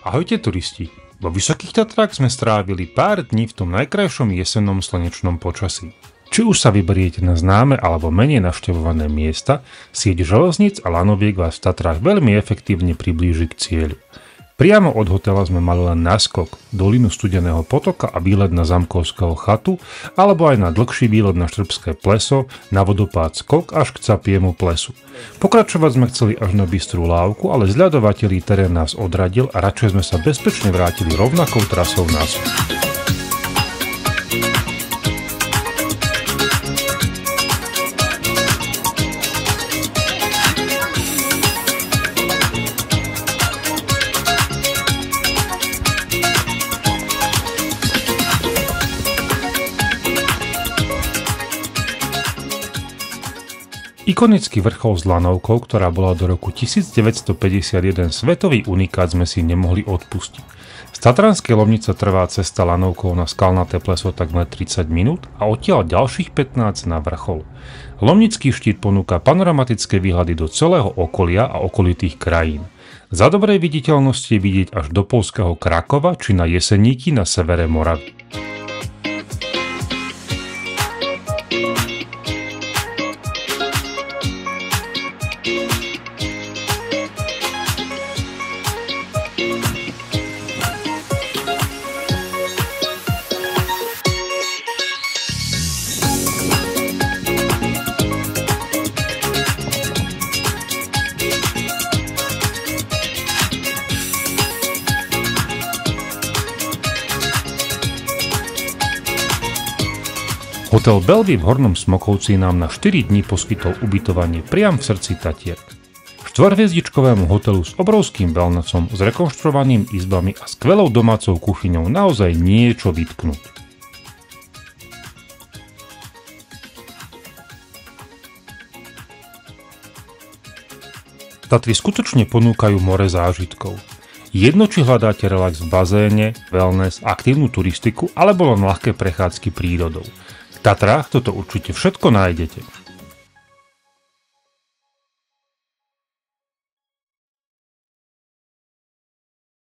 Ahojte turisti, vo Vysokých Tatrách sme strávili pár dní v tom najkrajšom jesennom slnečnom počasí. Či už sa vyberiete na známe alebo menej navštevované miesta, sieť železníc a lanoviek vás v Tatrách veľmi efektívne priblíži k cieľu. Priamo od hotela sme mali len náskok, dolinu Studeného potoka a výlet na Zamkovského chatu, alebo aj na dlhší výlet na Štrbské pleso, na vodopád Skok až k Capiemu plesu. Pokračovať sme chceli až na Bystrú lávku, ale zľadovateľný terén nás odradil a radšej sme sa bezpečne vrátili rovnakou trasou naspäť. Ikonický vrchol s lanovkou, ktorá bola do roku 1951 svetový unikát, sme si nemohli odpustiť. Z Tatranskej Lomnice trvá cesta lanovkou na skalnaté pleso takmer 30 minút a odtiaľ ďalších 15 na vrchol. Lomnický štít ponúka panoramatické výhľady do celého okolia a okolitých krajín. Za dobrej viditeľnosti je vidieť až do poľského Krakova či na Jeseníky na severe Moravy. Hotel Bellevue v Hornom Smokovci nám na 4 dní poskytol ubytovanie priam v srdci Tatier. Štvorhviezdičkovému hotelu s obrovským wellnessom, s rekonštruovanými izbami a skvelou domácou kuchyňou naozaj nie je čo vytknúť. Tatry skutočne ponúkajú more zážitkov. Jedno, či hľadáte relax v bazéne, wellness, aktívnu turistiku alebo len ľahké prechádzky prírodou. V Tatrách toto určite všetko nájdete.